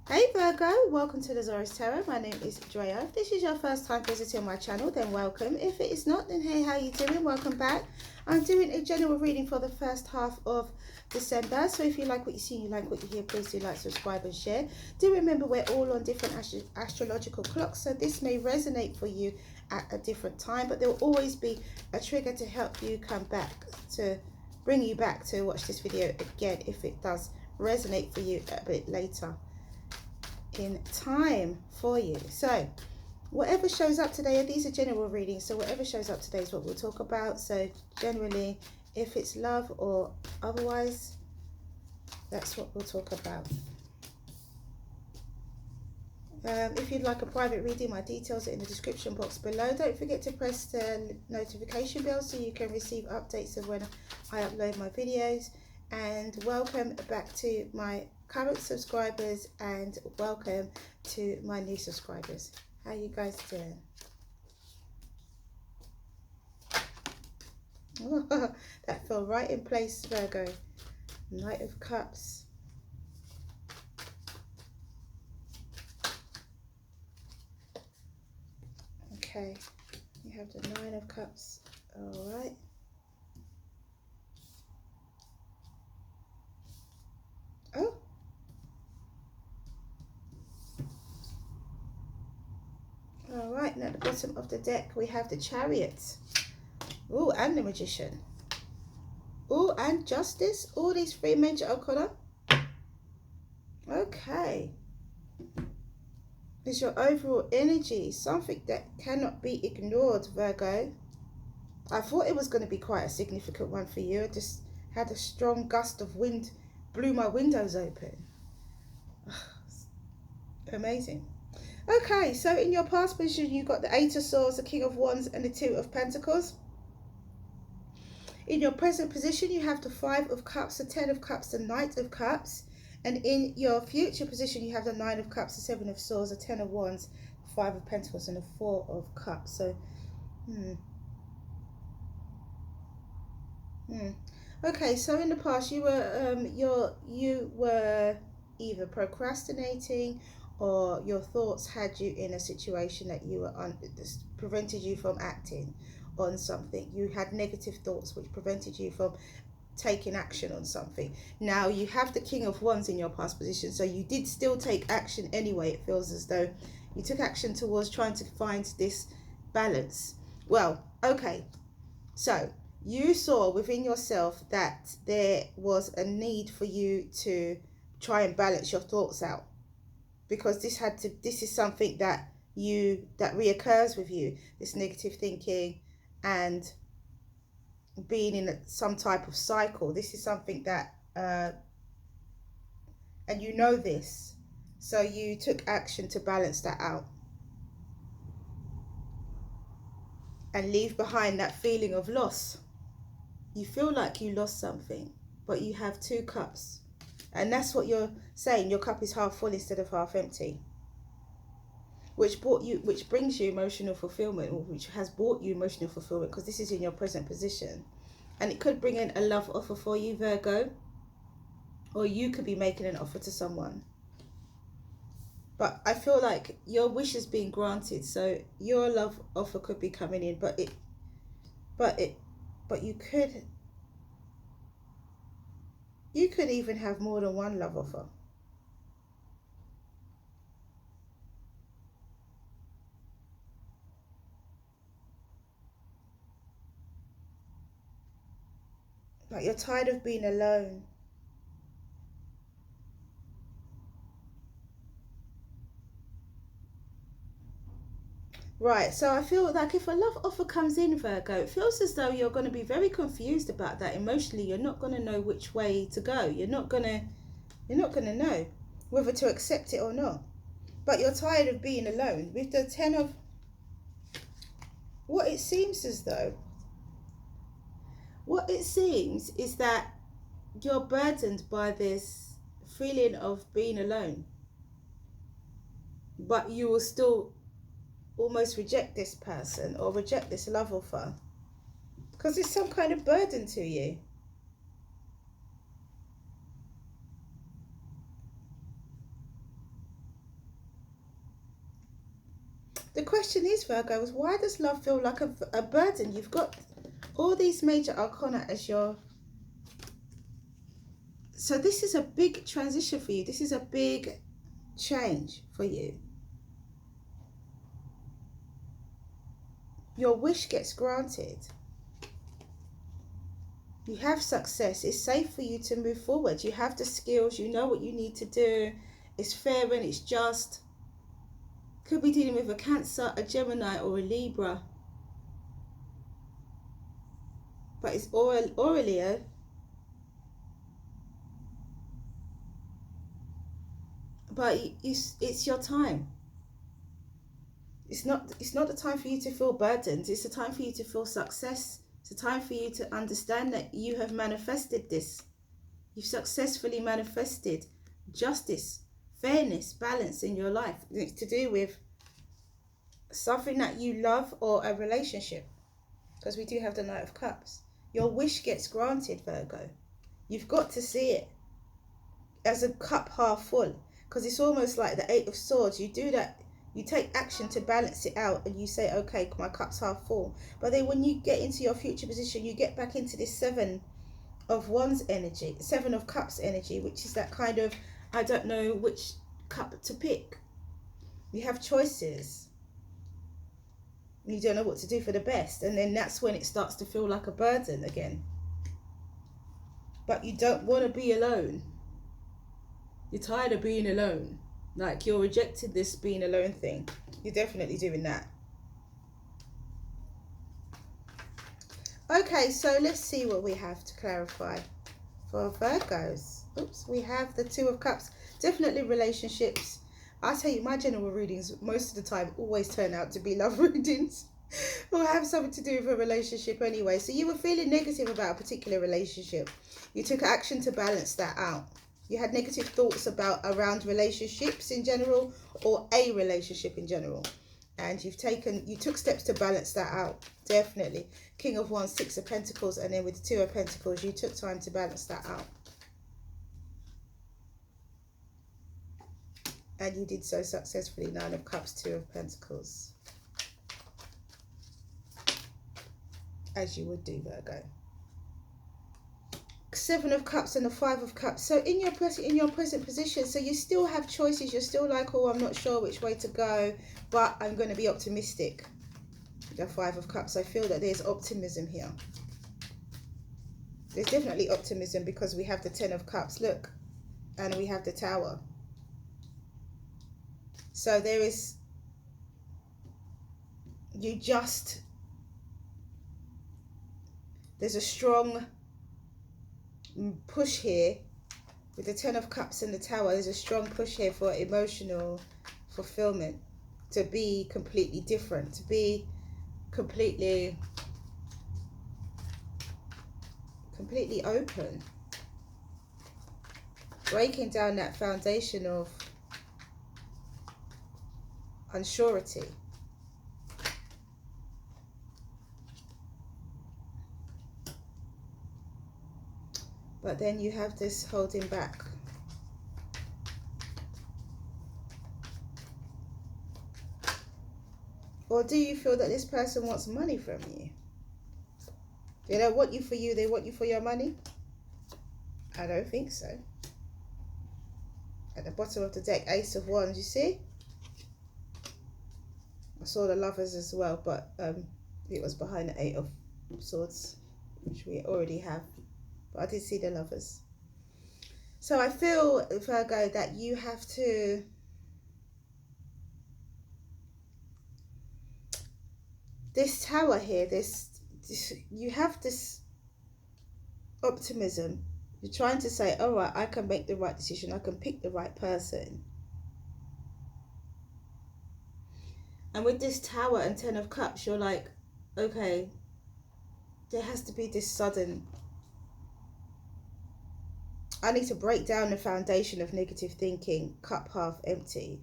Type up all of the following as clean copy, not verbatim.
Hey Virgo, welcome to the Zarious Tarot. My name is Drea. If this is your first time visiting my channel, then welcome. If it is not, then hey, how you doing? Welcome back. I'm doing a general reading for the first half of December. So if you like what you see, you like what you hear, please do like, subscribe and share. Do remember we're all on different astrological clocks, so this may resonate for you at a different time, but there will always be a trigger to help you come back, to bring you back to watch this video again if it does resonate for you a bit later in time for you. So whatever shows up today, these are general readings, so whatever shows up today is what we'll talk about. So generally, if it's love or otherwise, that's what we'll talk about. If you'd like a private reading, my details are in the description box below. Don't forget to press the notification bell so you can receive updates of when I upload my videos. And welcome back to my current subscribers and welcome to my new subscribers. How you guys doing? Oh, that fell right in place, Virgo. Knight of Cups. Okay, you have the Nine of Cups. All right. Oh. All right, and at the bottom of the deck, we have the Chariot. Oh, and the Magician. Oh, and Justice. All these three major arcana. Okay. It's your overall energy. Something that cannot be ignored, Virgo. I thought it was going to be quite a significant one for you. I just had a strong gust of wind, blew my windows open. Amazing. Okay, so in your past position, you've got the Eight of Swords, the King of Wands, and the Two of Pentacles. In your present position, you have the Five of Cups, the Ten of Cups, the Knight of Cups. And in your future position, you have the Nine of Cups, the Seven of Swords, the Ten of Wands, the Five of Pentacles, and the Four of Cups. So, Okay, so in the past, you were either procrastinating, or your thoughts had you in a situation that you were prevented you from acting on something. You had negative thoughts which prevented you from taking action on something. Now you have the King of Wands in your past position, so you did still take action anyway. It feels as though you took action towards trying to find this balance. Well, okay, so you saw within yourself that there was a need for you to try and balance your thoughts out, because this is something that reoccurs with you, this negative thinking and being in some type of cycle. This is something that and you know this, so you took action to balance that out and leave behind that feeling of loss. You feel like you lost something, but you have two cups. And that's what you're saying. Your cup is half full instead of half empty. Which brings you emotional fulfillment, or which has brought you emotional fulfillment, because this is in your present position. And it could bring in a love offer for you, Virgo. Or you could be making an offer to someone. But I feel like your wish is being granted, so your love offer could be coming in, but you could even have more than one love offer. Like you're tired of being alone. Right, so I feel like if a love offer comes in, Virgo, it feels as though you're going to be very confused about that emotionally. You're not going to know which way to go. You're not going to know whether to accept it or not. But you're tired of being alone. With the Ten of... What it seems is that you're burdened by this feeling of being alone. But you will still almost reject this person or reject this love offer because it's some kind of burden to you. The question is, Virgo, is why does love feel like a burden? You've got all these major arcana as your... So this is a big transition for you. This is a big change for you. Your wish gets granted. You have success. It's safe for you to move forward. You have the skills. You know what you need to do. It's fair and it's just. Could be dealing with a Cancer, a Gemini, or a Libra. But it's or a Leo. But it's your time. It's not the time for you to feel burdened. It's the time for you to feel success. It's a time for you to understand that you have manifested this. You've successfully manifested justice, fairness, balance in your life. It's to do with something that you love or a relationship. Because we do have the Knight of Cups. Your wish gets granted, Virgo. You've got to see it as a cup half full. Because it's almost like the Eight of Swords. You do that. You take action to balance it out and you say, okay, my cup's half full. But then when you get into your future position, you get back into this Seven of Wands energy, Seven of Cups energy, which is that kind of, I don't know which cup to pick. You have choices. You don't know what to do for the best. And then that's when it starts to feel like a burden again. But you don't want to be alone. You're tired of being alone. Like you're rejecting this being alone thing. You're definitely doing that. Okay, so let's see what we have to clarify for Virgos. Oops, we have the Two of Cups. Definitely relationships. I tell you, my general readings most of the time always turn out to be love readings. Or have something to do with a relationship anyway. So you were feeling negative about a particular relationship. You took action to balance that out. You had negative thoughts around relationships in general or a relationship in general. And you took steps to balance that out. Definitely. King of Wands, Six of Pentacles, and then with the Two of Pentacles, you took time to balance that out. And you did so successfully. Nine of Cups, Two of Pentacles. As you would do, Virgo. Seven of Cups and the Five of Cups. So in your present position, so you still have choices. You're still like, oh, I'm not sure which way to go, but I'm going to be optimistic. The Five of Cups. I feel that there's optimism here. There's definitely optimism because we have the Ten of Cups. Look, and we have the Tower. So there is. There's a strong push here with the Ten of Cups and the Tower. There's a strong push here for emotional fulfillment, to be completely different, to be completely open, breaking down that foundation of unsurety. But then you have this holding back. Or do you feel that this person wants money from you? They don't want you for you, they want you for your money? I don't think so. At the bottom of the deck, Ace of Wands, you see? I saw the Lovers as well, but it was behind the Eight of Swords, which we already have. But I did see the Lovers. So I feel, Virgo, that you have to this Tower here, you have this optimism. You're trying to say, all right, I can make the right decision. I can pick the right person. And with this Tower and Ten of Cups, you're like, okay, there has to be this sudden... I need to break down the foundation of negative thinking, cup half empty.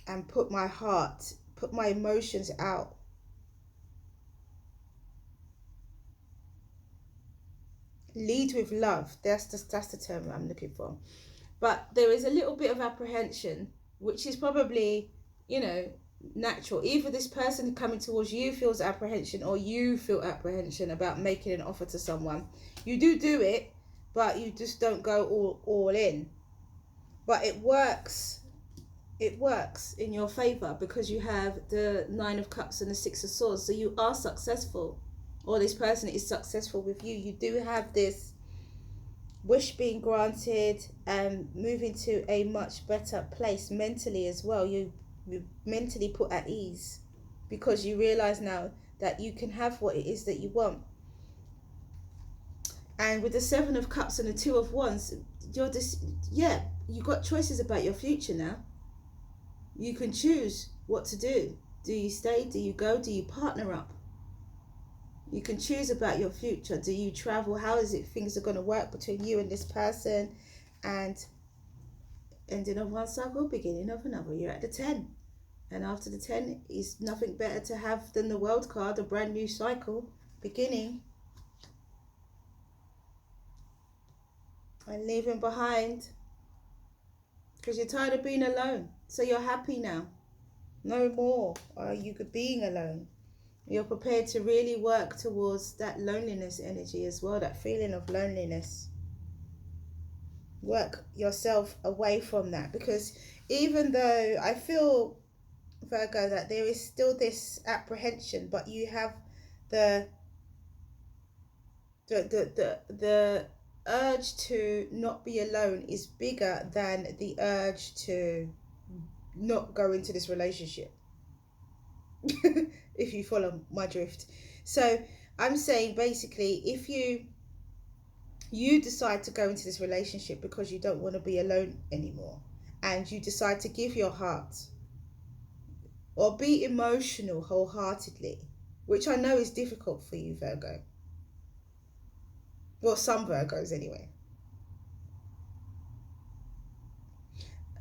And put my heart, put my emotions out. Lead with love. That's the term I'm looking for. But there is a little bit of apprehension, which is probably, you know, natural. Either this person coming towards you feels apprehension, or you feel apprehension about making an offer to someone. You do it, but you just don't go all in. But it works in your favor, because you have the Nine of Cups and the Six of Swords. So you are successful, or this person is successful with you. You do have this wish being granted and moving to a much better place mentally as well. You mentally put at ease, because you realize now that you can have what it is that you want. And with the Seven of Cups and the Two of Wands, you're just, yeah, you got choices about your future now. You can choose what to do. Do you stay? Do you go? Do you partner up? You can choose about your future. Do you travel? How is it things are going to work between you and this person? And ending of one cycle, beginning of another. You're at the 10. And after the 10 is nothing better to have than the World card, a brand new cycle beginning. And leaving behind. Because you're tired of being alone. So you're happy now. No more are you being alone. You're prepared to really work towards that loneliness energy as well, that feeling of loneliness. Work yourself away from that, because even though I feel, Virgo, that there is still this apprehension, but you have the urge to not be alone is bigger than the urge to not go into this relationship. If you follow my drift. So I'm saying basically, if you decide to go into this relationship because you don't want to be alone anymore, and you decide to give your heart or be emotional wholeheartedly, which I know is difficult for you, Virgo. Well, some Virgos anyway.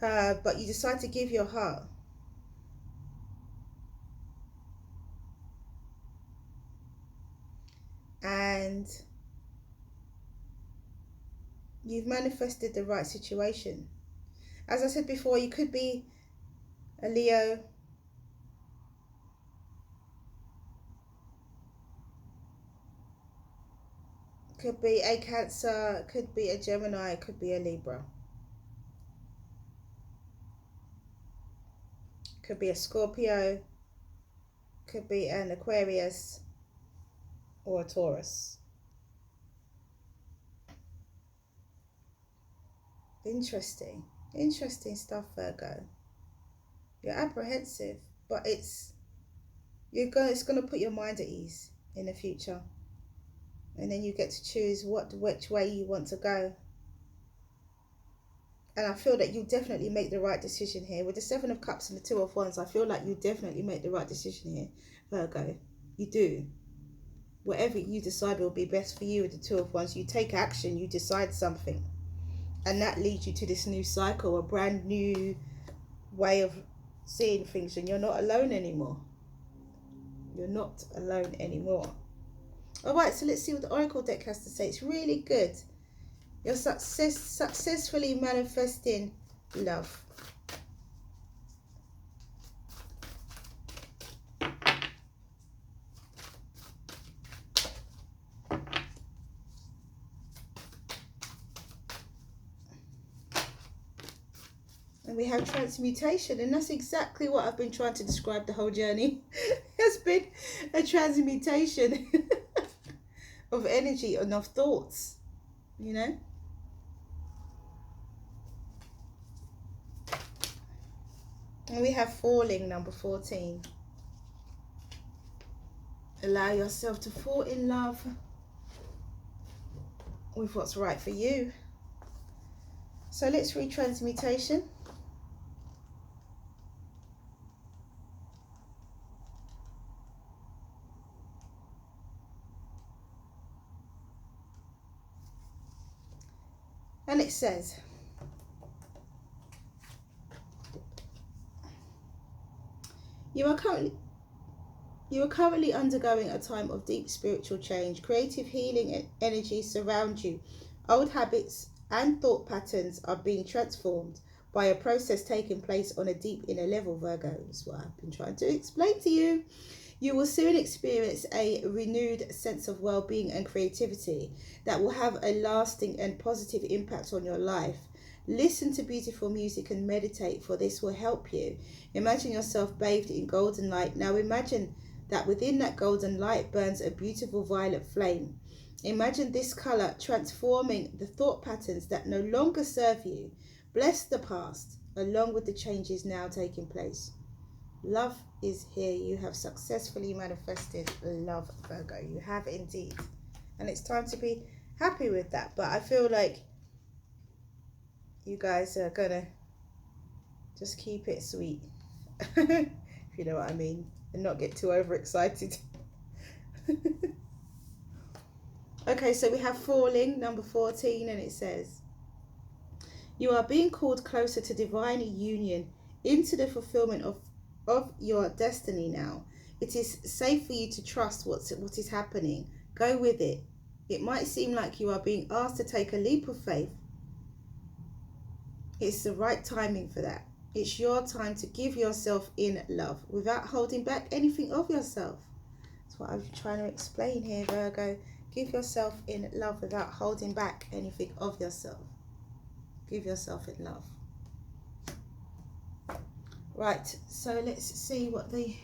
But you decide to give your heart. And you've manifested the right situation. As I said before, you could be a Leo, could be a Cancer, could be a Gemini, could be a Libra, could be a Scorpio, could be an Aquarius, or a Taurus. Interesting stuff, Virgo. You're apprehensive, but it's going to put your mind at ease in the future, and then you get to choose which way you want to go. And I feel that you definitely make the right decision here with the Seven of Cups and the Two of Wands. I feel like you definitely make the right decision here, Virgo. You do. Whatever you decide will be best for you with the Two of Wands, you take action, you decide something. And that leads you to this new cycle, a brand new way of seeing things. And you're not alone anymore. You're not alone anymore. All right, so let's see what the Oracle deck has to say. It's really good. You're successfully manifesting love. And we have transmutation, and that's exactly what I've been trying to describe the whole journey. It's been a transmutation of energy and of thoughts, you know. And we have falling, number 14. Allow yourself to fall in love with what's right for you. So let's read transmutation. And it says, you are currently undergoing a time of deep spiritual change. Creative healing and energy surround you. Old habits and thought patterns are being transformed by a process taking place on a deep inner level, Virgo. That's what I've been trying to explain to you. You will soon experience a renewed sense of well-being and creativity that will have a lasting and positive impact on your life. Listen to beautiful music and meditate, for this will help you. Imagine yourself bathed in golden light. Now imagine that within that golden light burns a beautiful violet flame. Imagine this color transforming the thought patterns that no longer serve you. Bless the past along with the changes now taking place. Love is here. You have successfully manifested love, Virgo. You have indeed. And it's time to be happy with that. But I feel like you guys are going to just keep it sweet. If you know what I mean. And not get too overexcited. Okay, so we have Falling, number 14. And it says, you are being called closer to divine union, into the fulfillment of your destiny now. It is safe for you to trust what is happening. Go with it. It might seem like you are being asked to take a leap of faith. It's the right timing for that. It's your time to give yourself in love without holding back anything of yourself. That's what I'm trying to explain here, Virgo. Give yourself in love without holding back anything of yourself. Give yourself in love. Right, so let's see what the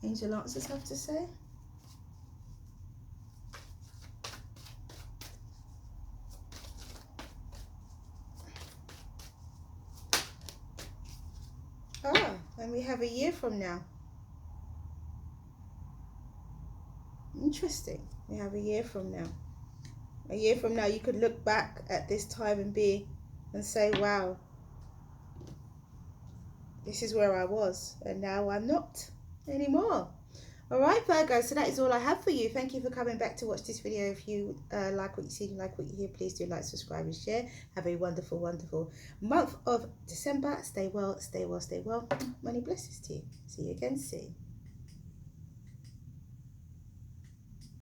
angel answers have to say. And we have a year from now. Interesting. We have a year from now. A year from now, you could look back at this time and say, wow, this is where I was, and now I'm not anymore. All right, Virgo, so that is all I have for you. Thank you for coming back to watch this video. If you like what you see, like what you hear, please do like, subscribe, and share. Have a wonderful, wonderful month of December. Stay well, stay well, stay well. Many blessings to you. See you again soon.